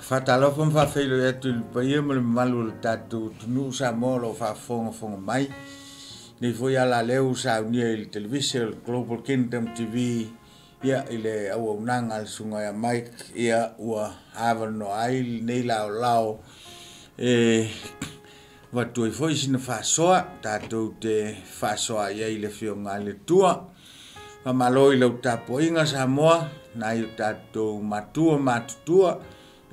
Fatalofo mfafeilo yetu paia mo le malu tatu tunu sa mo lo fa fonga mai ni foi ala leu sa unia il television Global Kingdom TV ia ile au nanga al sunga ya Mike ia ua ava no ai nei lao watu foi sina fa soa tatu te fa soa ia ile fionga le tua ma maloi lo tapo inga sa moa na i tatu matua matutua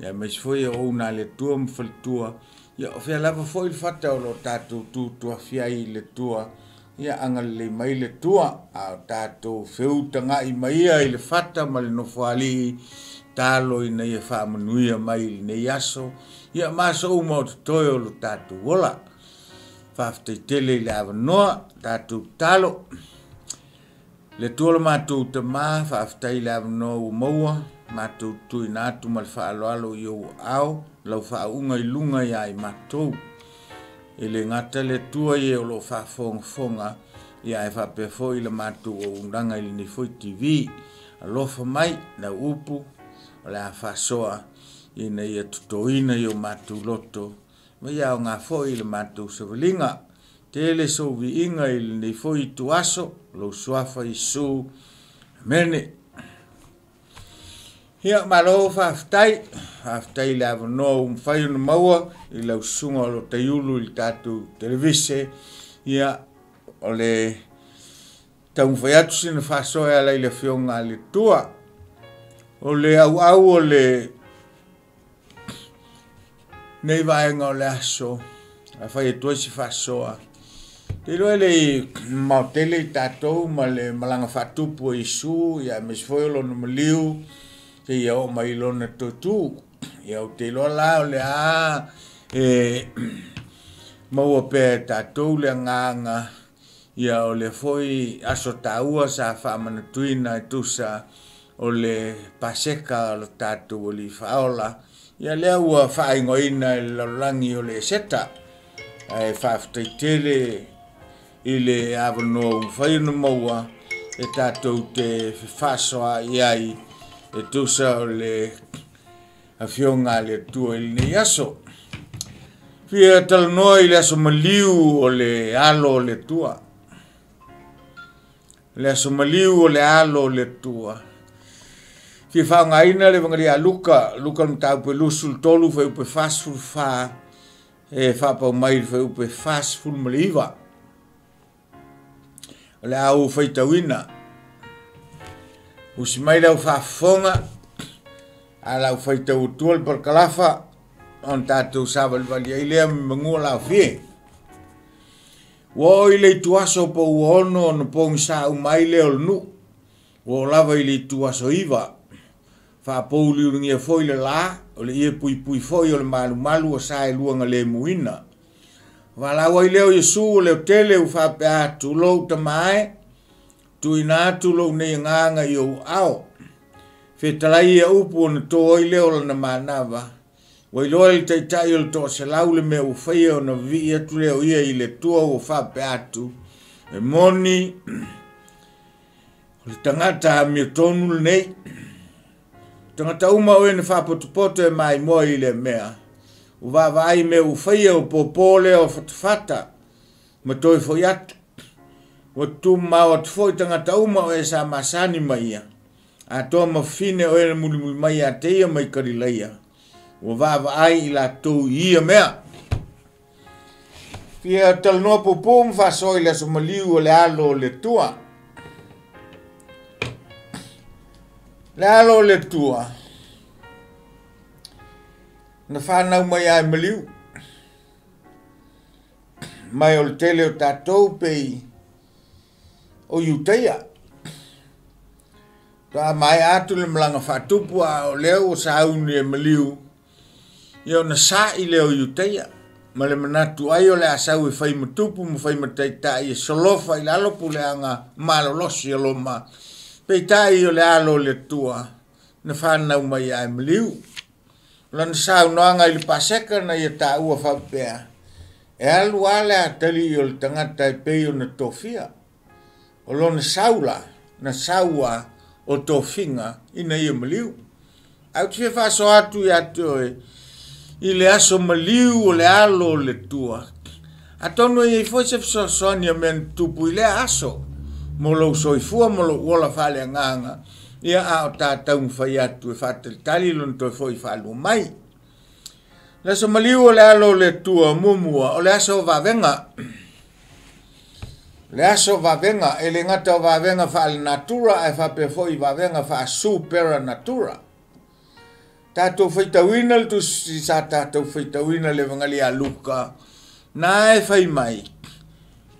ya mes foi o na le tua mfaltua ya fe lava foi il fata lo tatu tu fia i le tua ya angal le mai le tua a tatu feu tanga i mai i le fata mal no fali talo i nei fa manuia mai nei aso ya maso mo toyo lo tatu wola fa te tele le ava no tatu talo le tua matu te ma fa tai le ava no moa matu tu inatu mal fa alo yo au lo fa unga i lunga ya i matu ele ngata le tua ye lo fa fonga ya fa pe foi le matu o undanga i ni foi TV lo fa mai na upu la fa soa ina ye tutoina yo matu loto ma ya nga foi le matu sevelinga tele so vi inga i ni foi tuaso lo swafa isu mene Ia malo faftai la no fai no maua i lau sunga lo taiulu i tatu televise ia ole tau fai atu sina fasoa la ile fionga le tua ole au ole nei vaenga ole aso a fai e tua si fasoa te lo ele mautele i tatu ma le malanga fatupu i su ia mesfoio lo no maliu te ia o mai lona tutu ia o te lola o le a maua pe tatou le nganga ia o le foi aso taua sa whamanatuina e tusa o le paseka o tatou o li faola ia lea ua whaingoina e lalangi o le seta e whaftaitele i le avano whainu maua e tatou te whasoa iai e tusa o le afionga le tua il ne yaso. Fia talanoa i le aso maliu o le alo o le tua. Le aso maliu o le alo o le tua. Fia whaungaina le vangaria luka mtau pe lusul tolu fai upe fast food fa e whapau mai fai upe fast food maliva. O le au fai tawina. Usi mai lau whafonga, a lau whaita utual par kalafa, on tātou sāwal wali ai lea mangua lau fie. Wo i lei tuaso po uono no pong sa umai leo nu, wo lava i lei tuaso iwa. Whapou liuringia foi le la, o le ie pui foi o le malu o sa e luanga le muina. Walau ai leo Yesu o leo tele u whape atu lou tamae, tu ina tu lo nei nganga yo ao fe talai e upu na to i leo na manava wai lo il tai tai o to se laule me u fai o na vi tu leo ia i le tua o fa pe atu e moni le tangata mi tonu nei tangata uma o ne fa poto e mai mo i le mea u va vai me u fai o popole o fata ma toi foi atu o tu mau at foi tangata uma o esa masani mai a to ma fine o ele muli mai a te mai karileia o va ai la tu ia mea fia tal no popom fa soi la somaliu o le alo le tua na fa na mai ai maliu mai o tele o tatou pei o yuteia. Ta mai atu le mlanga whatupu a o leo o sauni e maliu. Ia na sa i leo yuteia. Ma le manatu ai o le asau e whai matupu mu whai mataitai e solofa i lalopu le anga malolosi alo ma. Peitai o le alo le tua. Na whanau mai ai maliu. Lana sau noanga i le paseka na ia ta ua whapea. E alu ale a tali o le tangata e peo na tofia. O lona saula, na saua o tō whinga ina ia maliu. au te whaaso atu I atu I le aso maliu o le alo o le tua. A tonu I foi se fsosoni a men tupu I le aso. Mo lo soifua mo lo wola whale nganga. Ia a o tātau mwhai atu e whātalitali lun toi foi whalu mai. Le aso maliu o le alo o le tua mumua o le aso vavenga. Le aso vavenga e le ngata o vavenga whaale natura e whape foi vavenga wha supera natura. Tātou whaitawina le tusi sa tātou whaitawina le vangali a luka. Nā e whai mai.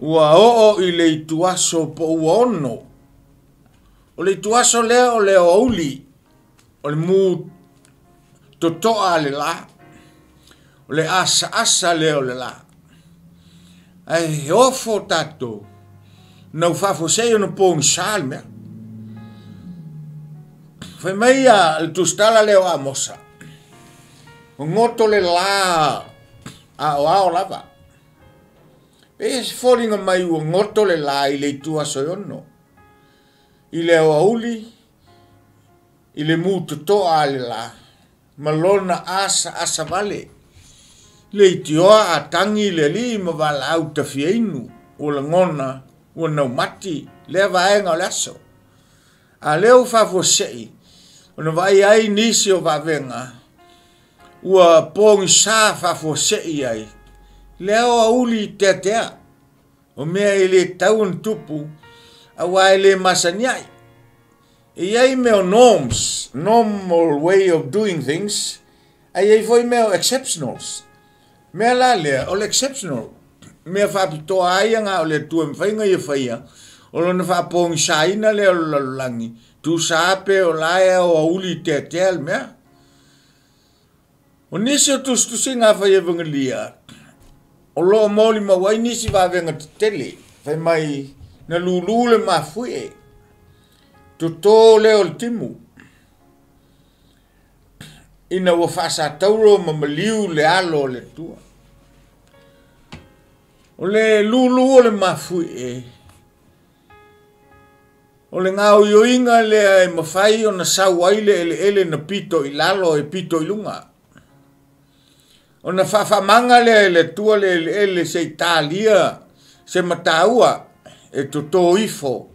Ua oo I le ituaso po ua ono. O le ituaso lea o le ouli. O le mu totoa le la. O le asa lea o le la. Ai ofo tātou. Nau whafosei ono pōng sāl mea. Whai mai le tustala leo a mosa. O ngoto le la a o lava. E se fōringa mai o ngoto le la I le itua soiono. I le o auli. I le mūtotoa le la. Malona asa vale. Le itioa a tangi le li ma wala au tawhiainu. O le ngona. O nau mati. Le vaenga o le aso. A leo whafosei. Ona vai ai nisi o vavenga. Ua pongi sa whafosei ai. Leo a uli te tea. O mea ele taun tupu. A wai le masaniai. E ai meo norms. Normal way of doing things. Ai ei foi meo exceptionals. Mea la lea o le exceptional. Mea whapitoa ai anga o le tua mwhainga I whaia. O lona whapongi saina leo lalangi. Tu sape o laia o auli te tel mea. O nisi o tustusi ngā whai e vangalia. O loa moli mawai nisi wawenga te tele. Whai mai na lulule ma fue. Tuto leo le timu. Ina wa whasa tauro ma maliu le alo le tua. O le lulu o le ma fue. O le ngau yoinga le e mawhai o na sawaile ele na pito I lalo e pito I lunga. O na whawhamanga le tua le se Italia, se mataua, e toto ifo.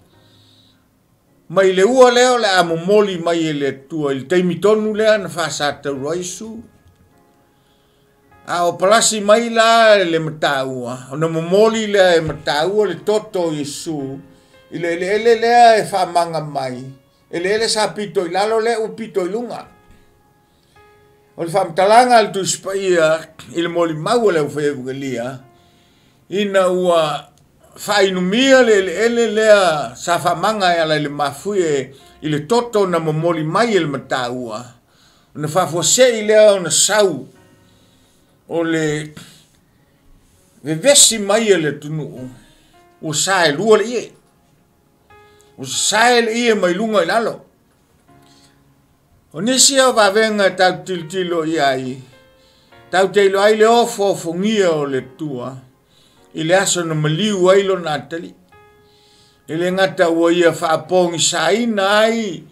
Mai le ua leo le amomoli mai le tua, il teimitonu lea na whasata raisu. A o palasi mai la le mataua, o na momoli le mataua le toto Yesu. Ile lea e whamanga mai. Ele sa pito I lalo le o pito I lunga. O le whamtalanga al tu spaia ile moli mau le whewgalia. Ina ua whainumia le lea sa whamanga e ala le mafue ile toto na momoli mai ele mataua. O na whafosei lea o na sau. O le vevesi mai ele tunu. O sae lua le ie. O sae le ie mai lunga I lalo. O nisi au wawenga tau tiltilo I ai. Tau teilo ai le ofo fongia o le tua. I le aso na maliu ailo na tali. I le ngata ua ia whaapongi saina ai.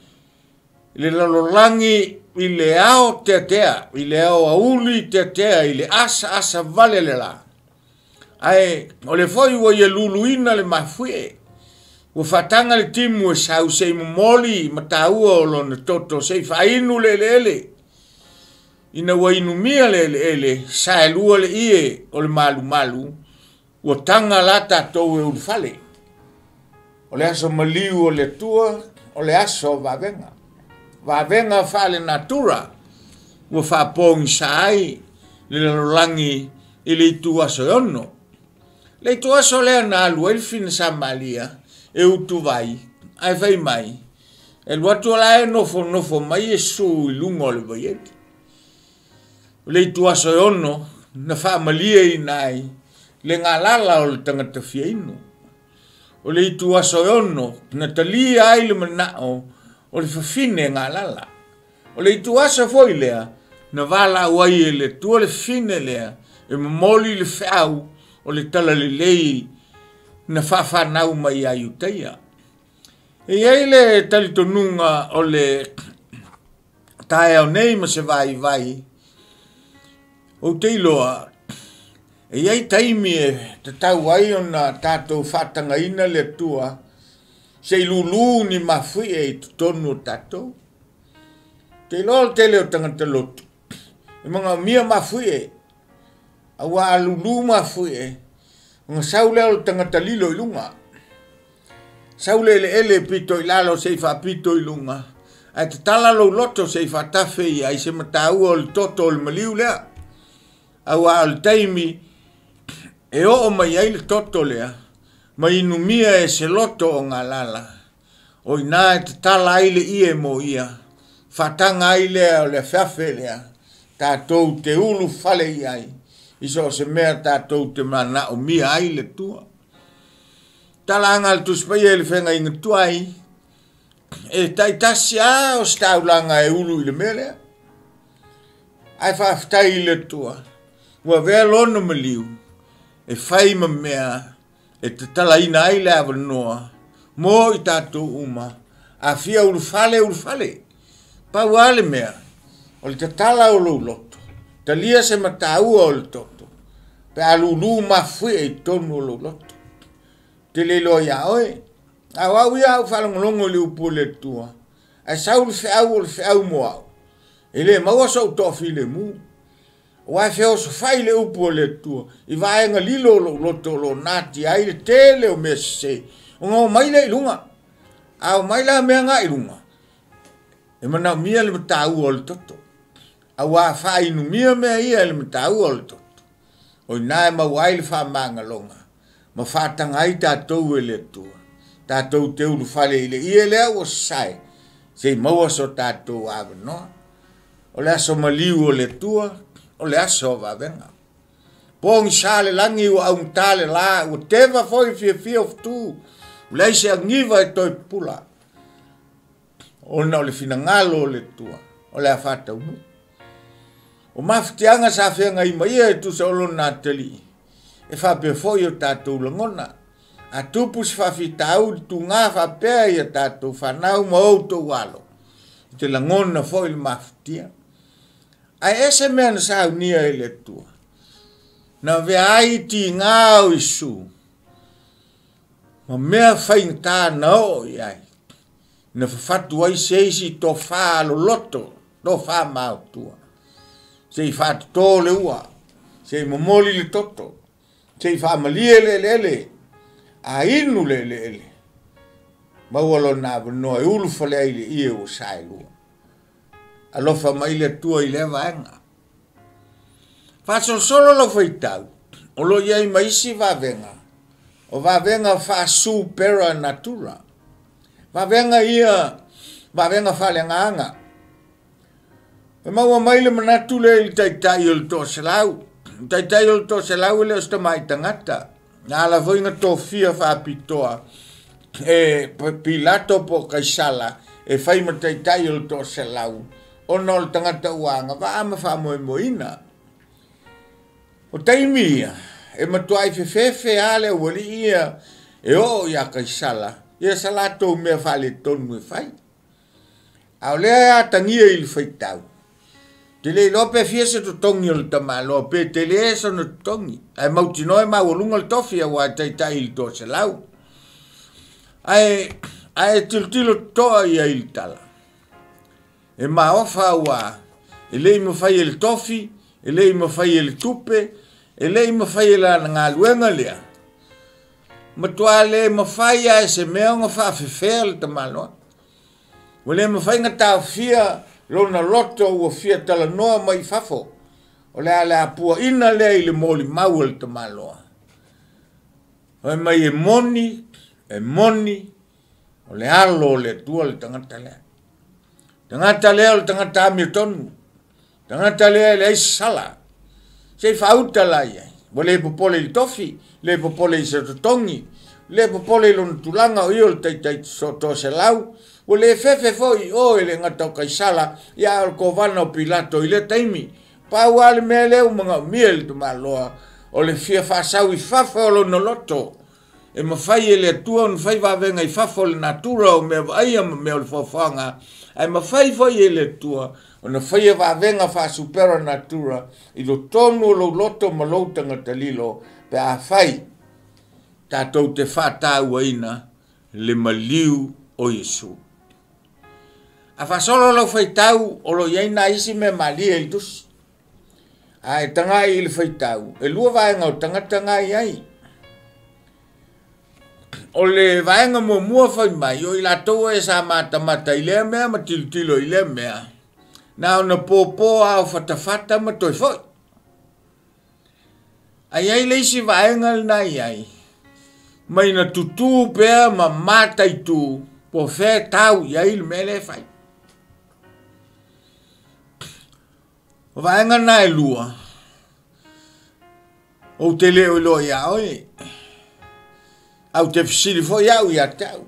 I le lalolangi I le ao teatea. I le ao auli teatea. I le asa vale le la. Ai, o le foi ua ia luluina le mafue. Ua whatanga le timu e sau sei momoli mataua o lona toto sei whainu le. Ina ua inumia le sae lua le ie o le malu. Ua tanga lata tau e ulfale. O le aso maliu o le tua, o le aso vavenga. Vavenga whale natura. Ua whapongi saai le lolangi I le itu aso ono. Le itu aso lea na alu elfin sa malia. E utu vai, ai vai mai. E luatu ala e nofo mai e su I lungo le vaieti. Le itu aso ono, na whaamalia I nai, le ngā lala o le tangata fiainu. O le itu aso ono, na talia ai le manao, o le whawhine ngā lala. O le itu aso foi lea, na wala wai e le tua le fine lea, e mamoli le whiau, o le tala le lei, na whawhanau mai ai utaia. E ei le talitonunga o le tae au nei ma se vai, o te iloa, e iei taimi e te tau ai o na tātou whatanga ina le tua, se ilulu ni mawhi e tonu o tātou. Te iloa te leo tangata lotu, e mga mia mawhi e, awa alulu mawhi e, nga saule o tangata lilo ilunga. Saule ele pito ilalo se fa pito ilunga. Ai te tala lo loto se fa tafe i ai se matau o le toto o le maliu lea. Awa al taimi e o mai ai le toto lea. Ma inumia e se loto o ngā lala. O ina e te tala ai le ie mo ia. Fatanga ai lea o le fiafe lea. Tātou te ulu fale i ai. Iso se mea tātou te mana o mia ai le tua. Talanga al tuspai e le whenga inga tuai. E taitasi a o staulanga e ulu i le mele. Ai whaftai le tua. Ua vea lono maliu. E whai ma mea. E te tala ina ai le awa noa. Mo i tātou uma. A fia ulu fale. Pau ale mea. O le te tala o lo loto. Talia se matau o le toto. Pe alulu mafui e tonu o lo loto. Te le lo ya oe. A wau ia au whalongolongo le upo le tua. A saul feau o le feau mo au. E le maua sau tofi le mu. O ai feo so fai le upo le tua. I vaenga lilo lo loto lo nati ai le tele o mese. O ngau maile ilunga. Au maila mea nga ilunga. E mana mia le matau o le toto. A wa fai nu mia mea ia le matau o le toto. O inae mawai le wha manga longa. Ma whātanga ai tātou e le tua. Tātou te ulu whale i le ie lea o sai. Sei maua so tātou awa noa. O le aso maliu o le tua, o le aso o wawenga. Pōngi sāle langi o au mtale la, o tewa foi fia of tu. O le aise angiva e toi pula. O na o le fina ngalo o le tua. O le a whātau mu. O mawhitianga sa whenga i maia e tu sa olo nā teli. E whape foi o tātou langona. A tupus whawhitau tu ngā whapea i a tātou whanau ma outou walo. I te langona foi le mawhitia. Ai ese mea na sa unia e le tua. Na vea ai ti ngā o isu. Ma mea whaing tā na o i ai. Na whawhatu ai seisi to wha lo loto. To wha mau tua. Sei whatu tō le ua. Sei momoli le toto. Sei whamalie le. A inu le. Maualo nā wanoa e ulu whale ai le ie o sai lua. Alofa mai le tua i le vaenga. Whasolo lo whaitau. O lo iai maisi wavenga. O wavenga whasu pera natura. Wavenga ia, wavenga whale nganga. E maua mai le manatu le i taitai o le tō selau. Taitai o le tō selau le osta mai tangata. Nga la voinga tō fia whapitoa. E pilato po kaisala. E whaima taitai o le tō selau. O no le tangata uanga. Waama whamoe moina. O taimia. E matuai fefe ale wali ia. E o ia kaisala. Ia salato mea whale tonu e whai. Au lea tangia ili whaitau. Te le lope fia se to tongi o le tamalo, pe te le esa no tongi. Ai mauti noe ma walunga le tofi a wa taitai ili to se lau. Ai tiltilo toa ia ili tala. E ma ofa wa, e le ima fai ele tofi, e le ima fai ele tupe, e le ima fai ele ngā luenga lea. Matua le ima fai a se mea nga wha fefea le tamalo. Wale ima fai nga tau fia, lona loto ua fia tala noa mai fafo. O lea lea pua ina lea i le moli maua le tamaloa. O mai e moni, o le alo le tua le tangata lea. Tangata lea o le tangata amir tonu. Tangata lea le aisi sala. Sei whauta la iai. Wa le popole i tofi, le popole i satotongi, le popole i lona tulanga o io le taitai to se lau. O le fefe foi o ele ngata kaisala ia o kovana o pilato i le taimi. Pau ale mea leu mga miel tu maloa. O le fia whasau i fafa o lo loto. E mawhai ele tua un whai wawenga i fafa o le natura o mea aia mea o le whawhanga. ai mafai foi ele tua ona foi va venga fa supera natura I lo tonu lo loto malo tanga talilo pe a fai tatou te fata uaina le maliu o Yesu a fa solo lo fai tau o lo yaina isi me mali el dus ai tanga il fai tau e lua vaenga o tanga ai o le vaenga mo mua fai mai o ila tau e sa mata I le mea ma tilo I le mea na ona popo au fatafata ma toi foi ai le isi vaenga nai ai mai na tutu pea ma mata I tu po fe tau ai le mele fai o vaenga nai lua o te leo lo ia oi au te fisili fo ia u ia tau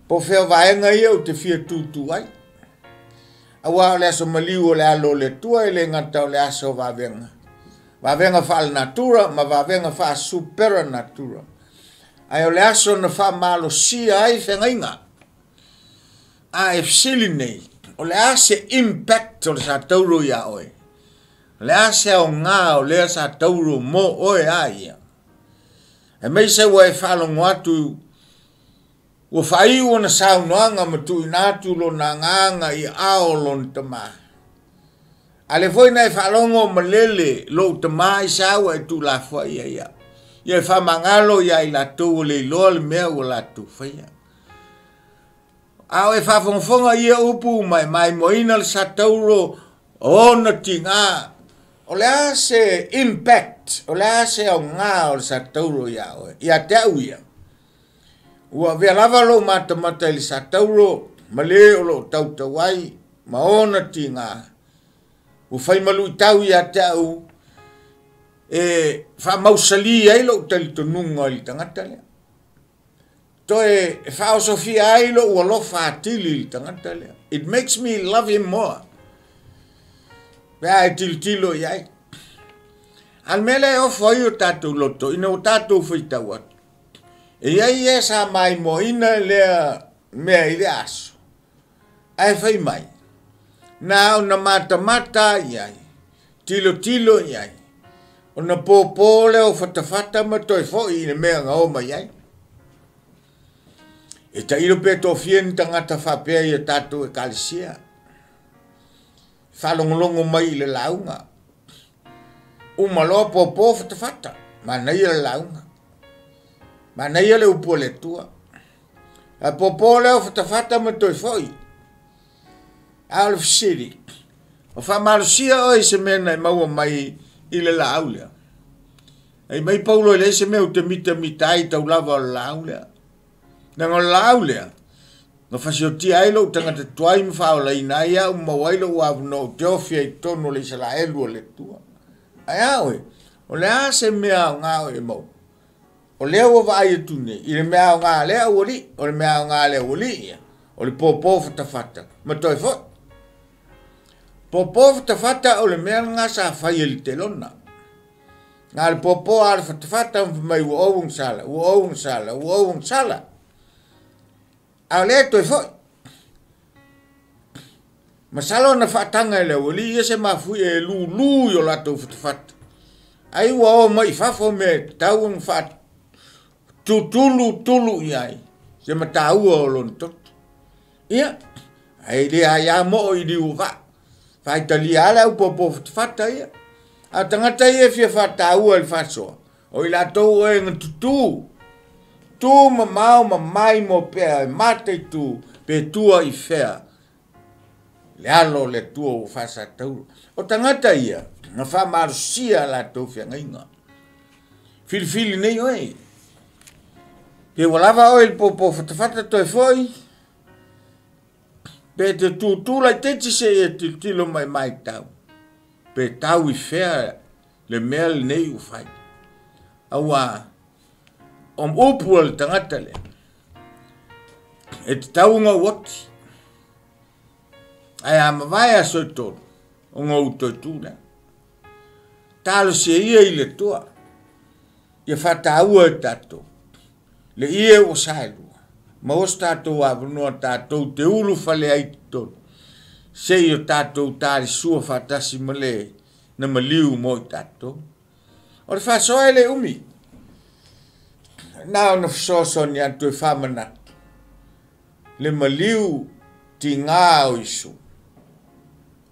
po fe vaenga ia o te fia tutu ai awa le aso maliu o le alo le tua I le ngata o le aso vavenga fa al natura ma vavenga fa supera natura ai o le aso na fa malo sia ai fenga inga a e fisili nei o le ase impact o le sa tauro ia oi le ase o ngā o le sa tauro mo oe aia e mei se wa e whalongo atu ua whai ua na saunoanga ma tu inatu lo na nganga I ao lon tama a le foi na e whalongo ma lele lo tama I sawa e tu la fwa ia ia ia e whamangalo ia I la tau le loa le mea ua la tu whaia ao e whafonfonga ia upu mai moina le sa tauro o na tinga o le ase impact o le ase o ngā o le sa tauro ia oe ia te au ia ua vea lava lo mata I le sa tauro ma le o lo tau tawai ma ona ti ngā ua whai malu I tau ia te au e wha mausali ai lo tali tonunga I tangata lea to e wha o sofia ai lo ua lo whaatili I tangata lea it makes me love him more Vea e tilo iai. Al mele o foi o tatou loto, ina o tatou foi tau atu. E iai e sa mai mo ina lea mea I le aso. Ai fai mai. Na o na mata iai. Tilo iai. O na popo le o fatafata ma toi foi ina mea nga oma iai. E ta ilo pe to fien tangata whapea I a tatou e kalisia. Whalongolongo mai le launga. Umaloa popo fatafata. Mana ia le launga. Mana ia le upo le tua. A popo le o fatafata ma toi foi. Out of city. O whamalusia o se mena I maua mai I le laulea. Ai mai paulo le se meu te mita ai tau lava o laulea. Nanga laulea. No fasio ai lo tangata tuai mwhao la ina ia umawailo wavu no teofia I tono le sala elu o le tua. Ai awe, o le a se mea o ngā o e mau. O lea wa vai e tune, I le mea o ngā lea o li, o le mea o ngā lea o li ia. O le popo fatafata, ma toi fo. Popo fatafata o le mea ngā sa fai e li te lona. Ngā le popo a le fatafata mai ua ovung sala. A le toi foi. Masalo na fatanga le wali ia se mafui e lu yo la to fat. Ai wa o mai fafo me tau un fat. Tulu iai. Se matau o lon tot. Ia. Ai le ia mo I di uva. Fai tali ala u popo fat ia. A tangata ia fia fatau al faso. O ila to e ngtutu. Tu mamau mamai mo pe mate tu pe tua I fea. Le alo le tua o fasa tau. O tangata ia, na wha marusia la tau fia ngainga. Fili nei oi. Pe walava oi popo fatafata toi foi. Pe te tu lai teti se e tilo mai tau. Pe tau I fea le mel nei u fai. Awa upu al tangata le. E te tau ngā wati. Ai ama vai a soitoro. O ngā utoi tūna. Talo se ia I le tua. Ia whata ua e tato. Le ia o saelua. Ma o tātou avanua tātou te ulu whale ai tonu. Sei o tātou tāri sua whātasi male na maliu mo i tātou. O le whasoa ele umi. Nā o na whasoa ni atu e whamanatu. Le maliu ti ngā o Isu.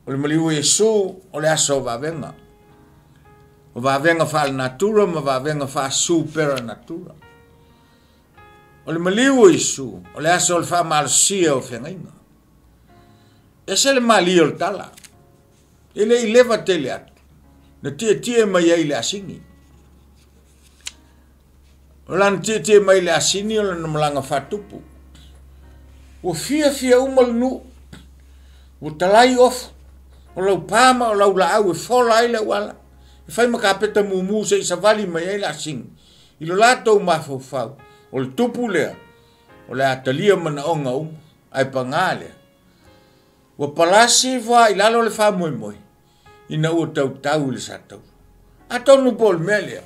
O le maliu Isu o le aso wawenga. O wawenga whale natura ma wawenga whasu pera natura. O le maliu o Isu o le aso o le whamalosia o whengainga. E se le mali o le tala. Ele I lewa tele atu. Na tia mai ai le asingi. O lan tia mai le asini o le namalanga whatupu. O fia umal nu. O talai ofu. O lau pāma o lau laau e whola ai le wala. E whai makapeta mumu se isa vali mai ai le asingi. I lo lātou mawhau. O le tupu lea. O le atalia mana onga ai pangā lea. Wa palasi wa ilalo le fa moi. Ina ua tau le satau. A tonu pol mele.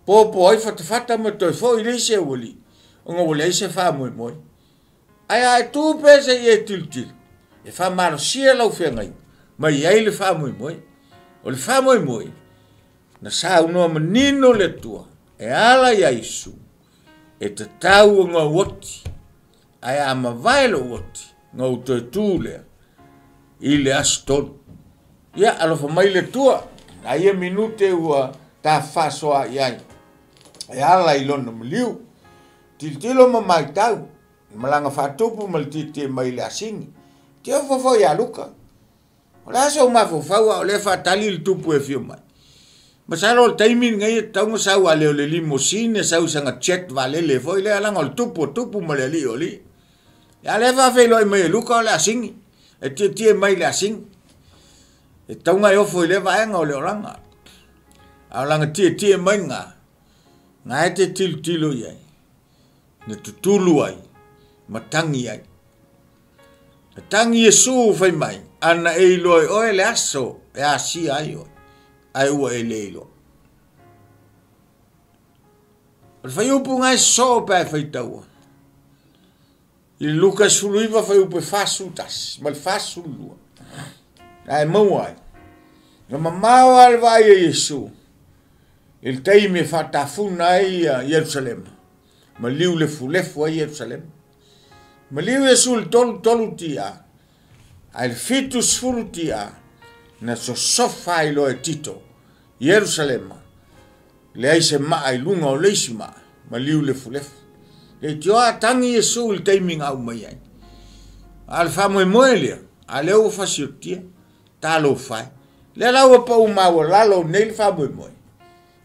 Po ai fata ma toi fo ile se wali. Onga wale se fa moi. Ai tu pese e tiltil. E fa maro sia lau fengai. Ma ai le fa moi. O le fa moi. Na sa uno menino le tua. E ala ya Isu. E te tau nga woti. Ai ama vailo woti. Nga uto tu le. Ile aston. Ya alofa mai le tua. Ai minute ua ta fasoa iai. E ala ilona mliu. Tiltilo ma mai tau. Malanga fatupu mal tite mai le asingi. Tia fofo ya luka. Ola so ma fofaua o le fatali le tupu e fio mai. Masalo o timing ngai taunga sau ale o le limousine sau sanga chat vale le foi le alanga o tupu ma le li o li. Ya le va fe lo mai luka o le asingi. E tia mai le asingi. E taunga e ofo i le vaenga o le oranga. A langa tia mai ngā. Ngā e te tilo iai. Ne tutulu ai. Matangi ai. E tangi e su fai mai. Ana e iloi oe le aso. E asi ai oi. Ai ua e le ilo. O fai upu ngai so pe fai taua. I Lukas fuluiva fai upu fasu tas. Mal fasu lua. Ai mauai. Na mamau al vai e Yesu. Il teime fatafuna ai Jerusalem. Ma liu le fulefu ai Jerusalem. Ma liu Yesu il tolu tia. Ai fitus fulu tia. Na so sofa ilo e tito. Jerusalem. Le ai se maa i lunga o leisima. Ma liu le fulefu. Le tioa tangi Yesu il teime ngau mai ai. Al famo e moelia. Ale o fasiotia. Talo fai. Le lau pa o mau lalo nei fa moi.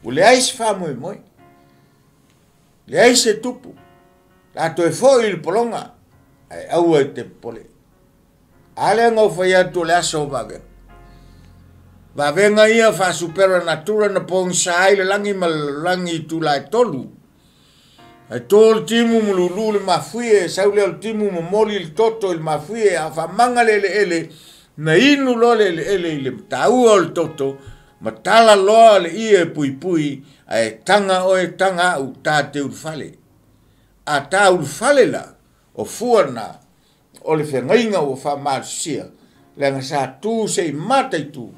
O le ai se fa moi. Le ai se tupu. La to e foi il polonga. Ai au e te pole. Ale ngau fai atu le aso vage. Va venga ia fa supera natura na pong sai le langi tu lai tolu. Ai tol timu mululu le mafue sau le timu moli il toto il mafue a fa manga le ele. Na inu lo le le tau ol toto matala lo le ie pui ai tanga o e tanga u tate u fale a ta u fale la o fuana o le fengainga o fa marsia le nga sa tu se mata tu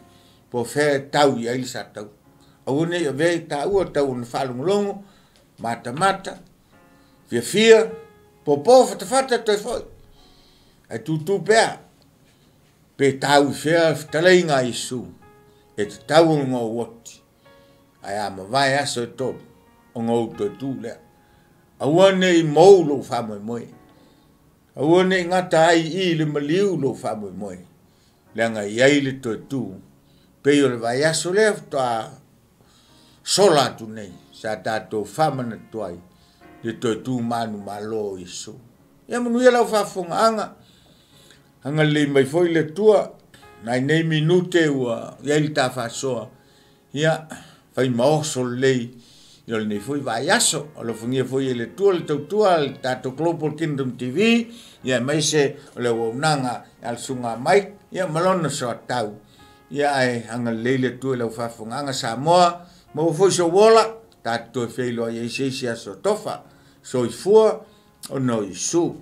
po fe tau ia il sa tau o ne ve tau o tau un falung longo mata fia po fata te foi ai tu pea pe tau fea talai ngā Isu, e te tau o ngā woti. Ai ama vai aso e tolu, o ngā uto e tū lea. Aua nei mou lo whamoe moe. Aua nei ngata ai I le maliu lo whamoe moe. Lea ngā iai le to e tū. Pe o le vai aso lea toa sola tu nei, sa tātou whamana tuai, le to e tū manu malo Isu. Ia manu ia lau whafonga anga, anga le mai foi le tua nai nei minute ua ia il ta fasoa ia fai maoso lei ia le nei foi vai aso o lo fungia foi le tua le tua le tato Global Kingdom TV ia mai se le wonanga al sunga mai ia malona so tau ia ai anga le tua le fafonga anga Samoa mo foi so wola tato feilo ia se so tofa so ifua o no isu